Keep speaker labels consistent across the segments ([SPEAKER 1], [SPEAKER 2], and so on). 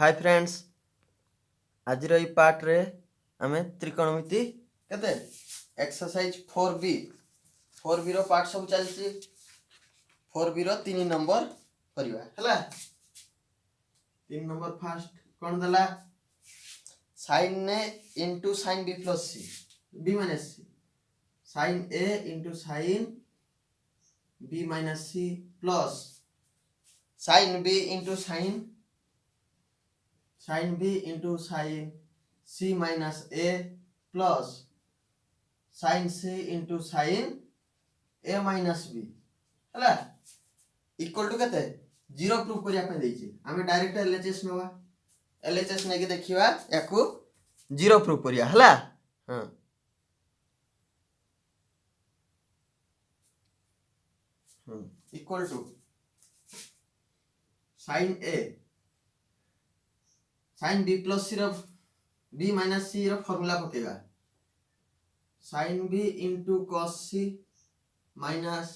[SPEAKER 1] Hi friends आज part रे आमे त्रिकोणमिति केते एक्सरसाइज 4b रो पार्ट सब चलची 4b रो 3 नंबर करिवा हला 3 नंबर फर्स्ट कोन दला sin a into sin b plus c b minus c sin a into sin b minus c plus sin b into sin b into sin c minus a plus sin c into sin a minus b हला equal to केते 0 proof करिया पे देछि आमे direct LHS नवा LHS ने के देखिबा याकू 0 प्रूफ करिया हला हां equal to sin a sin b plus c रो b minus c रो फार्मूला पकेगा sin b into cos c minus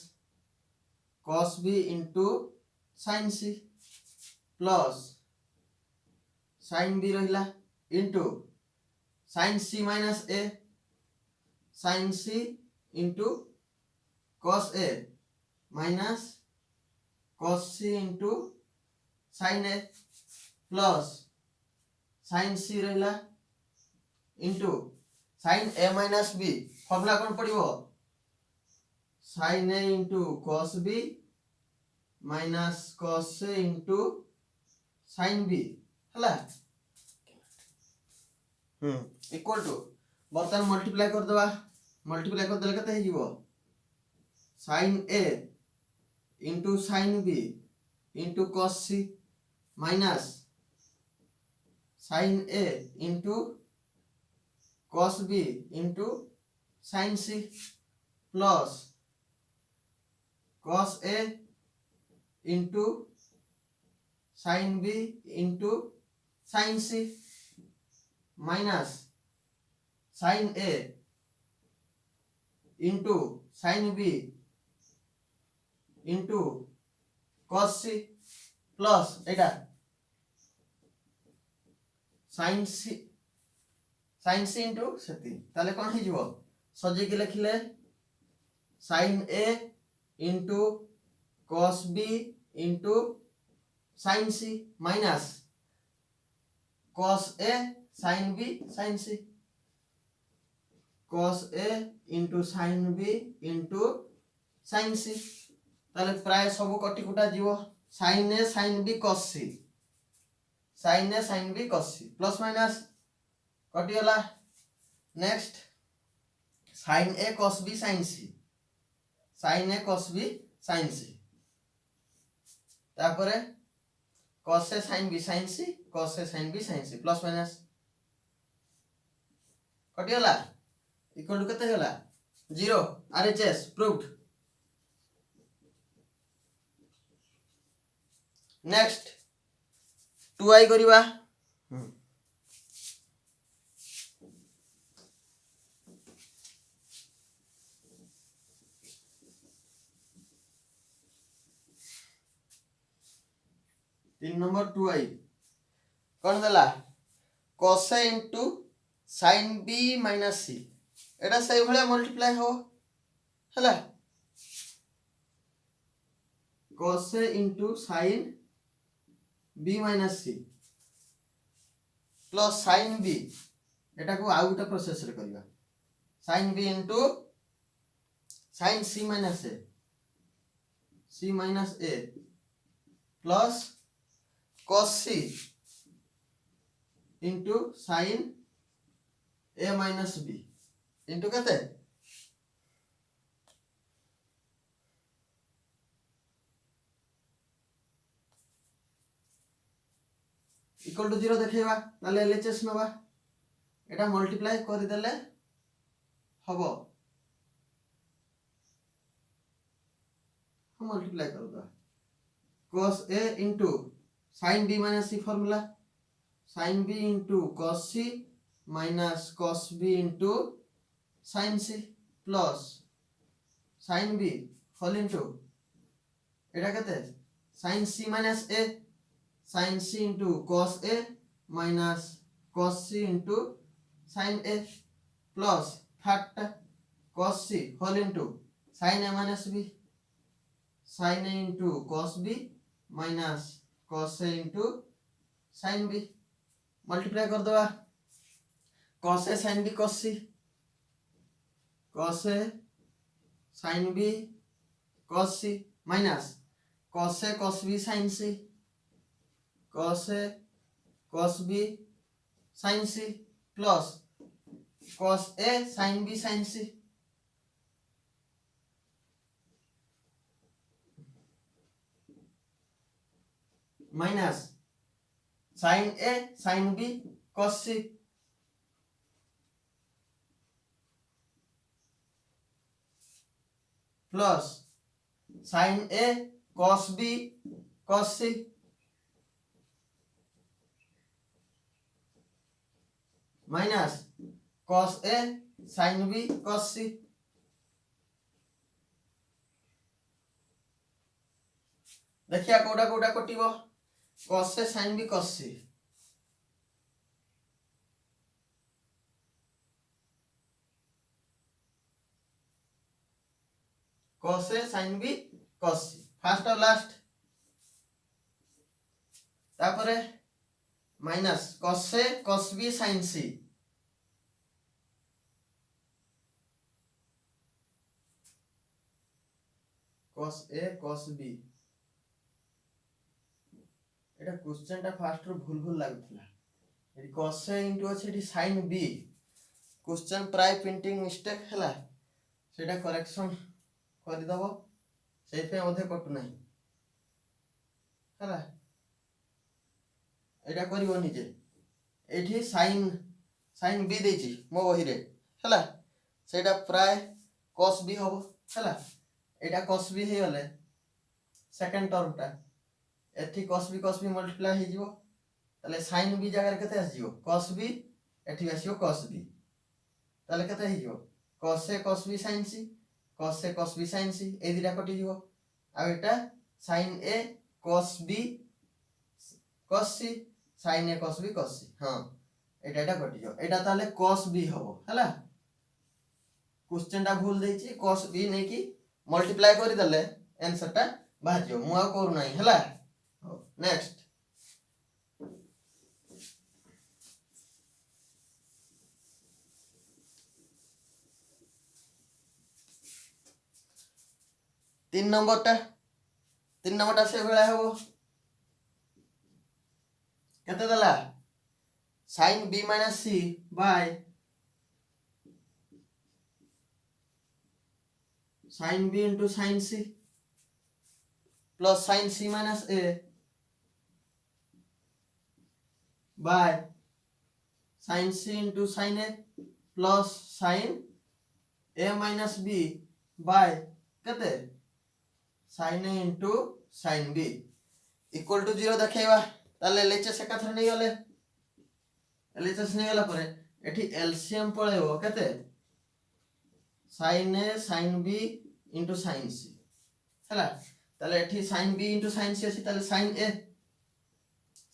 [SPEAKER 1] cos b into sin c plus sin b रहिला into sin c minus a sin c into cos a minus cos c into sin a plus sin c रहिला into sin a minus b formula कोन पड़िबो sin a into cos b minus cos a into sin b हला equal to बर्तन multiply कर दवा multiply कर देले कते हिजिवो sin a into sin b into cos c minus sin a into cos b into sin c plus cos a into sin b into sin c minus sin a into sin b into cos c plus Etah sin c into सेति ताले कोन हि जिवो सजे के लिखले sin a into cos b into sin c minus cos a sin b sin c cos a into sin b into sin c ताले प्राय सब कटि कुटा जीवो sin a sin b cos c sin a sin b cos c plus minus कटि होला next sin a cos b sin c sin a cos b sin c तापरे cos a sin b sin c cos a sin b sin c plus minus कटि होला equal to केते होला 0 RHS proved next 2i करिवा 3 number 2i कोन देला cos a into sin b minus c एटा सही भले multiply हो हला cos a into sin b minus c plus sin b एटा को आउ गोटे प्रोसेस रे करबा sin b into sin c minus a plus cos c into sin a minus b into कते इक्वल टू 0 देखेबा ताले एलएचएस नबा एटा मल्टीप्लाई कर देले हबो हम मल्टीप्लाई कर दो cos a into sin b minus c formula sin b into cos c minus cos b into sin c plus sin b whole into एटा कते sin c minus a sin c into cos a minus cos c into sin a plus third cos c whole into sin a minus b sin a into cos b minus cos a into sin b multiply कर दवा cos a sin b cos c cos a sin b cos c minus cos a cos b sin c cos a cos b sin c plus cos a sin b sin c minus sin a sin b cos c plus sin a cos b cos c minus cos a sin b cos c देखिए कोटा कोटा कटिबो cos a sin b cos c cos a sin b cos c first और last तापरे minus cos a cos b sin c cos a cos b Etah question टा fast रो भूल भूल लागुतला eighty cos a into अछि eighty sin b question प्राय printing mistake हला सेटा correction कर दबो सेइ पे ओधे कटु नाही हला एटा करिवो निजे एठी sin b देछि मो बही रे हला सेटा प्राय cos b हबो हला एटा cos b हे गले सेकंड टर्म टा एठी cos b मल्टीप्लाई हे जिवो तले sin b जगह केते आसीजो cos b एठी आसीयो cos b तले केते हे जिवो cos a cos b sin c cos a cos b sin c ए दिटा कटि जिवो आ एटा sin a cos b cos c sin a cos b cos c हां एटा कटि जिवो एटा ताले cos b हबो हला क्वेश्चन टा भूल देछि cos b नै कि मल्टीप्लाई करि दले आंसर टा बाहर जिवो मु आ करू नाही हला नेक्स्ट तीन नंबर टा से बेला हबो केते दला sin b c by sin b into sin c plus sin c minus a by sin c into sin a plus sin a minus b by केते sin a into sin b equal to 0 देखेबा ताले LHS एकाथर नै गले LHS नै गला परे एठी LCM पळेबो केते sin a sin b into sin c हला ताले एठी sin b into sin c अछि ताले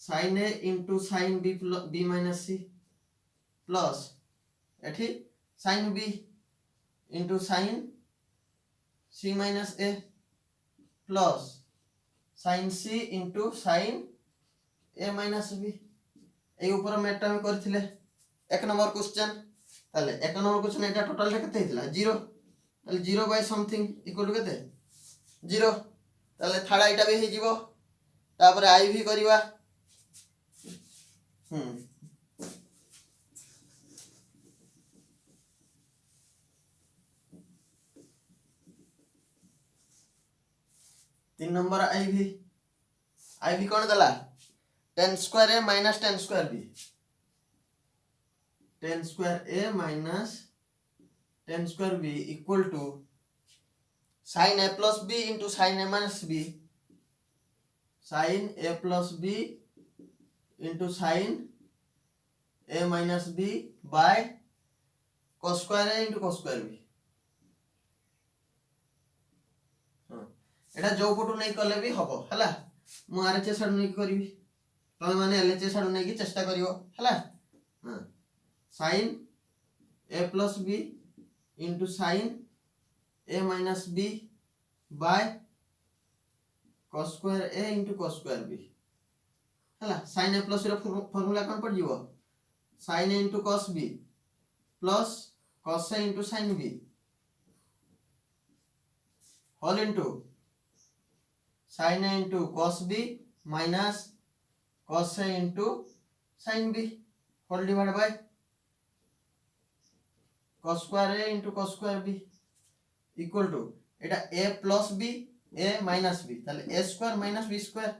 [SPEAKER 1] sin a into sin b minus c plus एठी sin b into sin c minus a plus sin c into sin a minus b ए ऊपर Meta में करथिले एक नंबर क्वेश्चन ताले एक number question एटा total टा केते हितला 0 ताले 0 बाय समथिंग इक्वल टू केते 0 ताले थाडा एटा बे हे जिवो तापर आई भी करिवा तीन नंबर आई भी कौन दला tan square a minus tan square b tan square a minus tan square b equal to sin a plus b into sin a minus b sin a plus b into sin a minus b by cos square a into cos square b एटा जो पटु नै कले भी हबो हला मु RHS नै करबी तमे माने एलएचएस आडू नहीं चेष्टा करियो हला हां sin a plus b into sin a minus b by cos square a into cos square b हला sin a plus रो फार्मूला कोन पड़ जीवो sin a into cos b plus cos a into sin b whole into sin a into cos b minus cos a into sin b whole divided by cos square a into cos square b equal to এটা a plus b a minus b তাহলে a square minus b square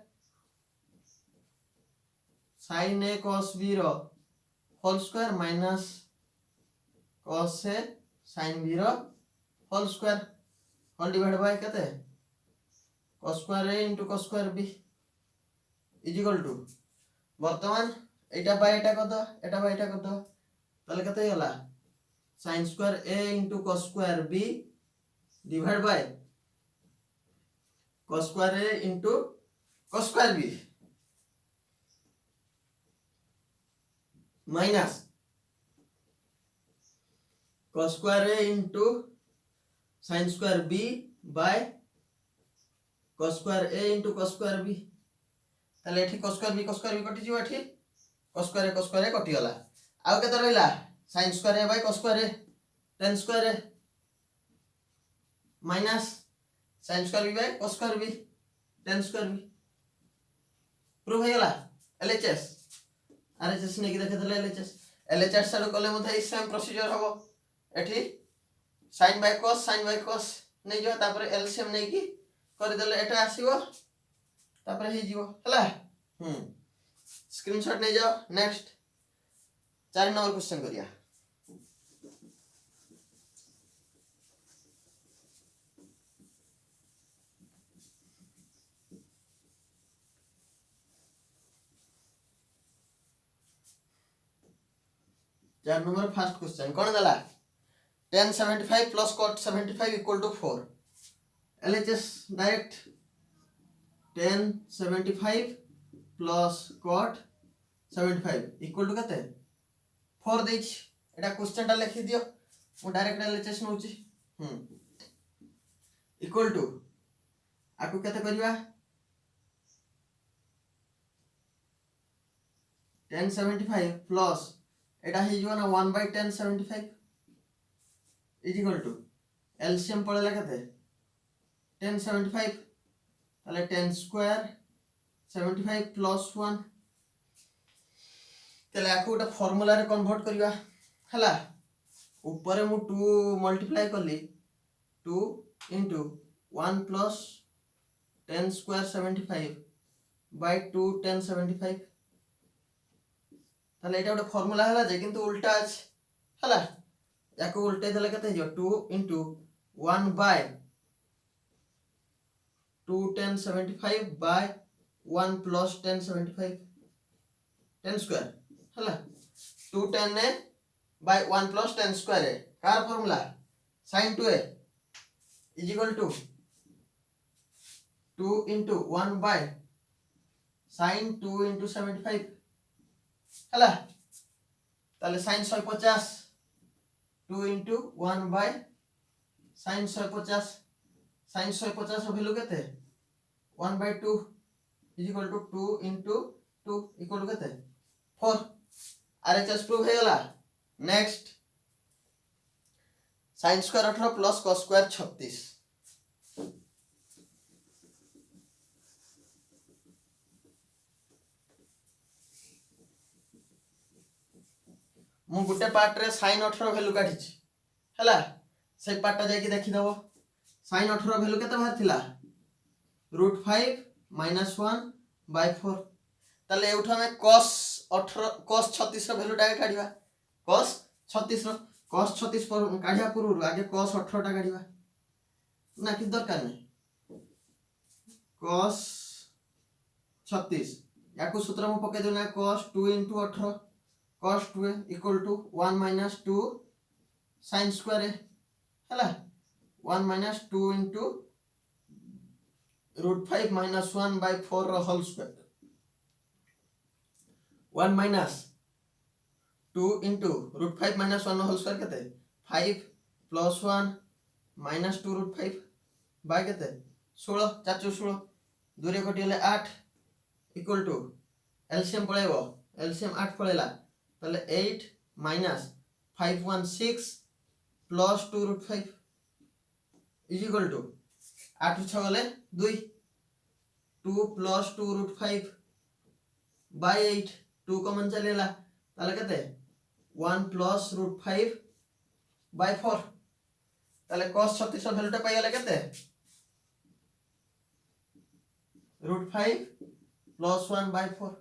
[SPEAKER 1] sin a cos b row whole square minus cos a sin b row whole square whole divided by केते cos square a into cos square b is equal to वर्तमान एटा bye एटा कत एटा bye एटा कत ताले केते होला sin square a into cos square b divided by cos square a into cos square b minus cos square a into sin square b by cos square a into cos square b ताले एठी cos square b कटि जीव एठी cos square a कटि गला आउ केते रहिला sin square a by cos square a tan square a minus sin square b by cos square b tan square b prove हो गला LHS RHS ने की देखे दले LHS साडू कले मधे सेम प्रोसीजर हबो एठी sin by cos नै जो तापर LCM नै की कर दले एटा आसीबो तापर हे जीवो हला स्क्रीनशॉट नै जाओ नेक्स्ट 4 नंबर क्वेश्चन करिया चार नंबर फर्स्ट क्वेश्चन कौन दला tan 75 plus cot 75 equal to 4 LHS direct tan 75 plus cot 75 equal to कते 4 देछ एटा क्वेश्चन टा लिखि दियो मु डायरेक्ट LHS नउची equal to आकु कते करिवा tan 75 plus एटा हे जो ना 1 by tan 75 is equal to LCM पड़ेला कते tan 75 ताले tan square 75 plus 1 ताले आकु उटा फार्मूला रे कन्वर्ट करिवा हला ऊपर मु 2 मल्टीप्लाई करली 2 into 1 plus tan square 75 by 2 tan 75 ताले एटा उटा फार्मूला हला जे किंतु उल्टा अछि हला याको उल्टे देले कते जो 2 into 1 by 2 tan 75 by 1 plus tan 75 tan square हला 2 tan ने by 1 plus tan square है car formula sin 2a is equal to 2 into 1 by sin 2 into 75 हला ताले sin 150 2 into 1 by sin 150 sin 150 row value केते 1 by 2 is equal to 2 into 2 equal to केते 4 RHS prove हे गला next sin square 18 plus cos square 36 मु गुटे part रे sin 18 value काढी छी हला से पार्ट ता जाई देखि दबो sin 18 वैल्यू केते बाहर थिला √5 - 1 by 4 ताले एउठा में cos 36 रो वैल्यू डायरेक्ट काढिबा cos 36 रो cos 36 पर काढिया पूर्व आगे cos 18 टा काढिबा ना कि दरकार नै cos 36 याकू सूत्र में पके देना cos 2 into 18 cos 2 equal to 1 minus 2 sin square हला 1 minus 2 into √5 - 1 by 4 रो whole square 1 minus 2 into root 5 minus 1 whole square केते 5 प्लस 1 माइनस 2 रूट 5 बाय केते 16 4 चौ 16 दूरे कटि गले 8 इक्वल टू एलसीएम पळेबो एलसीएम 8 पळेला ताले 8 minus 516 plus 2 root 5 is equal to 8 6 गले 2 2 प्लस 2 रूट 5 बाय 8 2 कॉमन चलेला ताले केते 1 प्लस रूट 5 बाय 4 ताले cos 36 वैल्यूटा पाई गले केते रूट 5 प्लस 1 बाय 4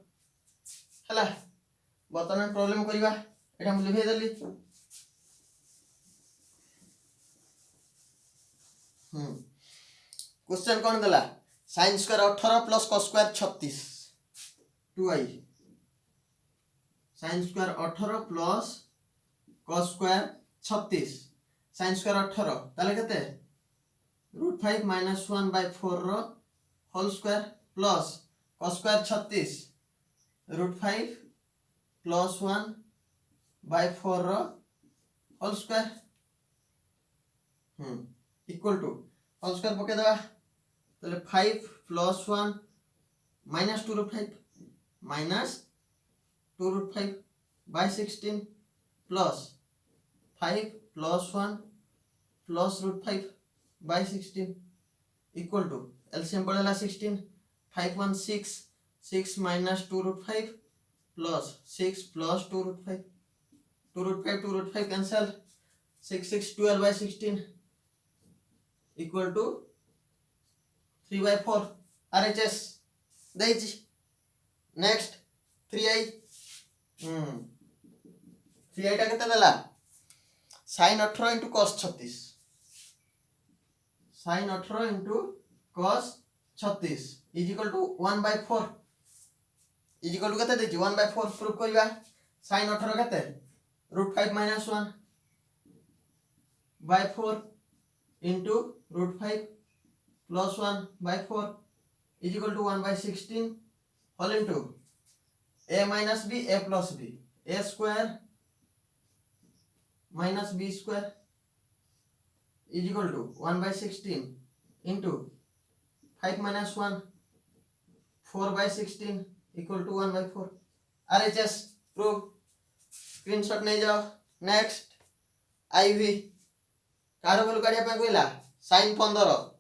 [SPEAKER 1] हला बर्तमान प्रॉब्लम करिवा एटा हम लिखै देली क्वेश्चन कोन देला sin square 18 plus cos square 36 2i sin square 18 plus cos square 36 sin square 18 ताले केते रूट 5 माइनस 1 बाय 4 रो whole square plus cos square 36 root 5 plus 1 by 4 रो whole square equal to whole square पके दवा ताले 5 plus 1 minus 2 root 5 minus 2 root 5 by 16 plus 5 plus 1 plus root 5 by 16 equal to LCM पड़ेला 16 5 1 6 6 minus 2 root 5 plus 6 plus 2 root 5 2 root 5 cancel 6 6 12 by 16 equal to 3 by 4 RHS देछि next 3i 3i टा केते देला sin 18 into cos 36 sin 18 into cos 36 is equal to 1 by 4 is equal to केते देछि 1 by 4 proof करिवा sin 18 केते root 5 minus 1 by 4 into root 5 plus 1 by 4 is equal to 1 by 16 whole into a minus b a plus b a square minus b square is equal to 1 by 16 into 5 minus 1 4 by 16 equal to 1 by 4 RHS proof screenshot नहीं जाओ next IV car value काढिया पे कहला sin 15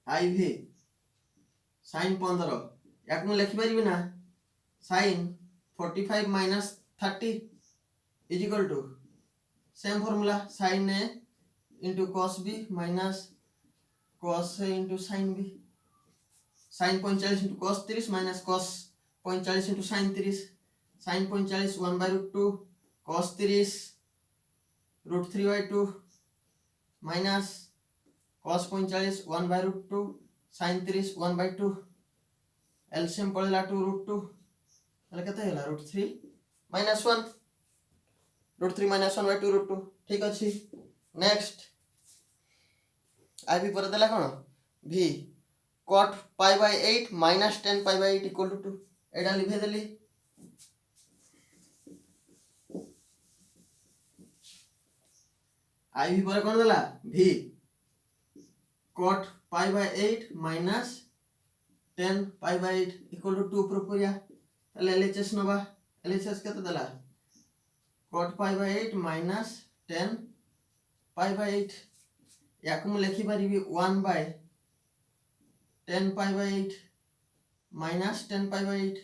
[SPEAKER 1] IV sin 15 याक मु लिखि परिबि ना sin 45 minus 30 is equal to same formula sin a into cos b minus cos a into sin b sin 45 into cos 30 minus cos 45 into sin 30 sin 45 1 by root 2 cos 30 root 3 by 2 minus cos 45 1 by root 2 sin 30 1 by 2 LCM पड़ेला 2 root 2 ताले केते होला root 3 minus 1 root 3 minus 1 by 2 root 2 ठीक अछि next IV पर देला कोन v cot pi by 8 minus 10 pi by 8 equal to 2 एटा लिखे देली IV पर कोन देला v cot pi by 8 minus 10 pi by 8 equal to 2 proof करिया ताले LHS नबा LHS केते देला cot pi by 8 minus 10 pi by 8 याक मु लिखि परिबी 1 by 10 pi by 8 minus 10 pi by 8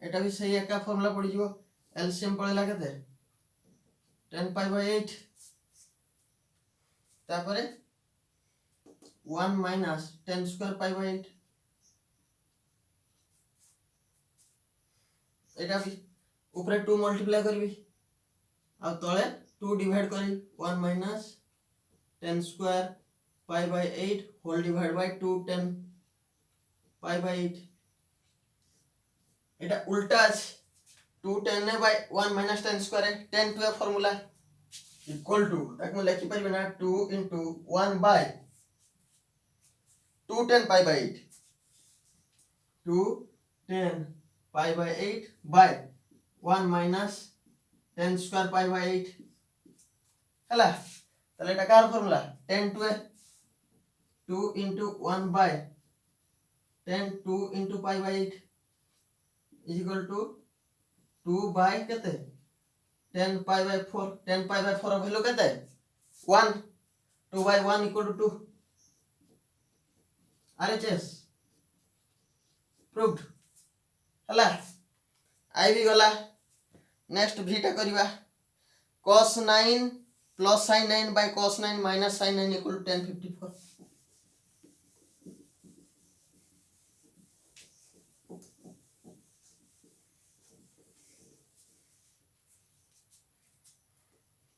[SPEAKER 1] एटा भी सही एका फार्मूला पड़ी जिवो एलसीएम पड़ेला केते 10 pi by 8 तापरे 1 minus 10 square pi by 8 एटा भी ऊपर 2 मल्टीप्लाई करबी आ तळे 2 डिवाइड करी 1 minus 10 square pi by 8 whole divided by 2 10 pi by 8 এটা উল্টা আছে 2 10 by 1 minus 10 square है 10 to a formula equal to ताकि लिखि परिबे ना 2 into 1 by 2 10 pi by 8 2 10 pi by 8 by 1 minus 10 square pi by 8 हला ताले एटा car formula 10 to 2 into 1 by 10 2 into pi by 8 is equal to 2 by केते 10 pi by 4 10 pi by 4 value केते 1 2 by 1 equal to 2 RHS proved हला आई भी गला next Bhita करिवा cos 9 plus sin 9 by cos 9 minus sin 9 equal to 1054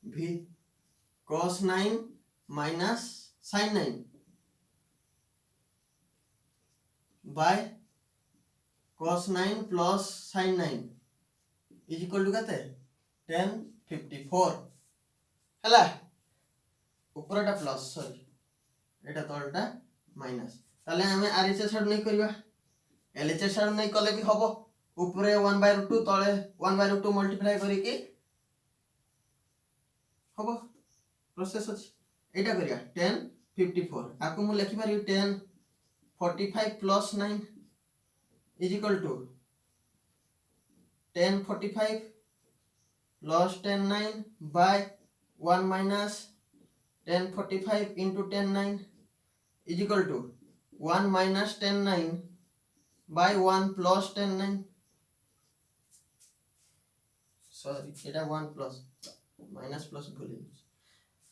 [SPEAKER 1] v cos 9 minus sin 9 by cos 9 plus sin 9 is equal to केते 1054 हला ऊपरटा plus sorry एटा तळटा minus ताले हमें RHS हड नै करबा एलएचएस हड नै कले भी हबो ऊपरे 1/√2 तळे 1/√2 मल्टीप्लाई करी के हबो प्रोसेस अछि एटा करिया 1054 आकु मु लिखि पारि 1045 plus 9 is equal to 1045 plus 10 9 by 1 minus 1045 into 10 9 is equal to 1 minus 10 9 by 1 plus 10 9 sorry এটা 1 plus minus plus भूल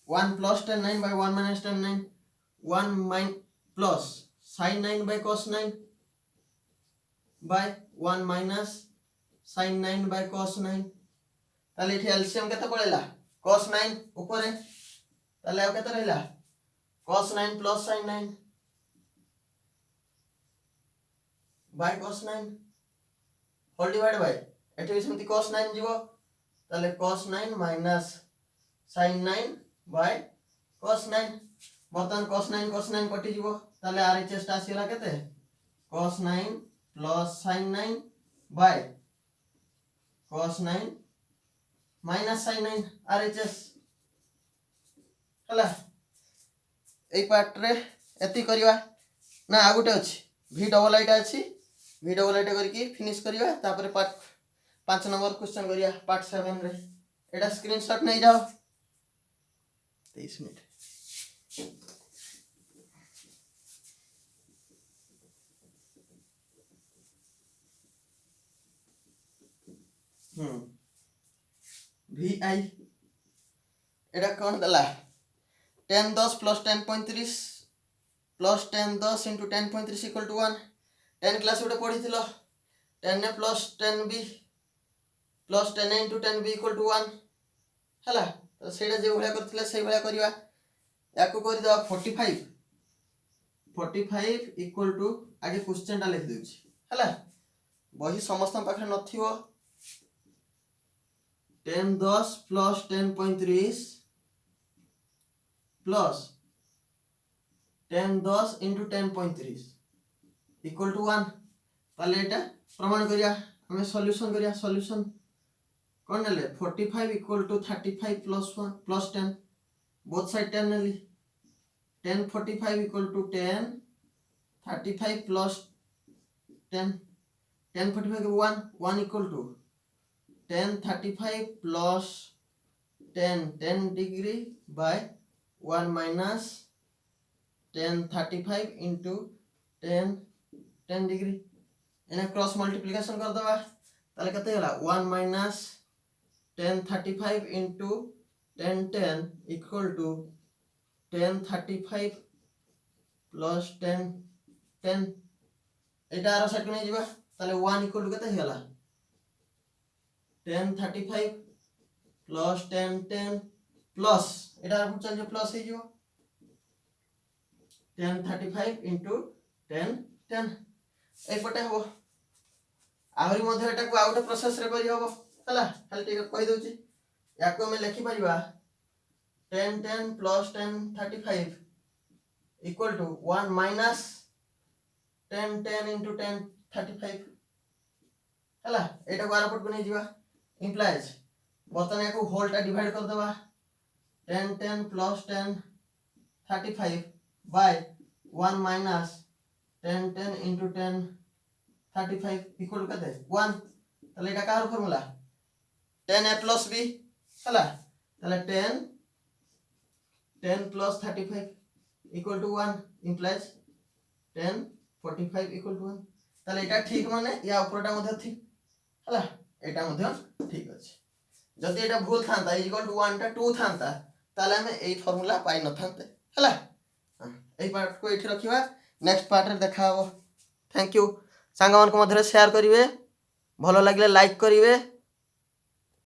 [SPEAKER 1] 1 plus 10 9 by 1 minus 10 9 1 plus sin 9 by cos 9 by 1 minus sin 9 by cos 9 ताले एठी LCM केते पळेला cos 9 ऊपर है ताले आ केते रहला cos 9 plus sin 9 by cos 9 whole divide by एठी भी समिति cos 9 जीवो ताले cos 9 minus sin 9 by cos 9 बर्तन cos 9 कटि जीवो ताले आरएचएस टा आसीला केते cos 9 plus sin 9 by cos 9 minus sin 9 RHS हला ए पार्ट रे एति करिवा ना आ गुटे अछि v डबल आइटा अछि v डबल आइटा करके फिनिश करिवा तापर पार्ट 5 नंबर क्वेश्चन करिया पार्ट 7 रे एटा स्क्रीनशॉट नै जाओ 23 मिनिट vi एटा कोन दला 10 10 plus 10.30 plus 10 10 into 10.30 equal to 1 10 class उडे पढिथिलो 10 ने plus 10b plus 10 into 10b equal to 1 हला तो सेडा जे भलिया करथिले सेई भलिया करिवा याको करि दवा 45 equal to आगे क्वेश्चन टा लिख देउछि हला बही समस्त पाखरे नथिवो 10 10 plus 10.30 plus 10 10 into 10.30 equal to 1 ताले एटा प्रमाण करिया हमें सॉल्यूशन करिया सॉल्यूशन कोन नेले 45 equal to 35 plus 1 plus 10 both side 10 Nelly 10 45 equal to 10 35 plus 10 10 45 के 1 equal to 10 35 plus 10 degree by 1 minus 10 35 into 10 degree Anna cross multiplication कर दबा ताले कते होला 1 minus 10 35 into 10 equal to 10 35 plus 10 एटा आरो सेट नै जिबा ताले 1 equal to कते होला 10 35 plus 10 plus एटा चल जो प्लस हे जो 10 35 into 10 ए पटे हो आहुरी मध्ये एटा को आउट प्रोसेस रे करि हबो हला खाली टिक कहि दउची याको हम लिखि परिबा 10 plus 10 35 equal to 1 minus 10 into 10 35 है एटा को आरपट को नहीं जीवा implies बर्तन या को होल टा डिवाइड कर देबा 10 plus 10 35 by 1 minus 10 into 10 35 equal to कते 1 তাহলে এটা কার ফর্মুলা 10a plus b হলা তাহলে 10 plus 35 equal to 1 implies 10 45 equal to 1 তাহলে এটা ঠিক মানে ইয়া উপরটা মধ্যে ঠিক হলা এটা মধ্যে ঠিক আছে যদি এটা ভুল থান্তা ইকুয়াল টু 1 টা 2 থান্তা তাহলে আমি এই ফর্মুলা পাই ন থান্তে হলা এই পার্ট को এଠି रखिबा नेक्स्ट पार्ट रे देखा हो थैंक यू सांगा मन को मधरे शेयर करिवे भलो लागले लाइक करिवे।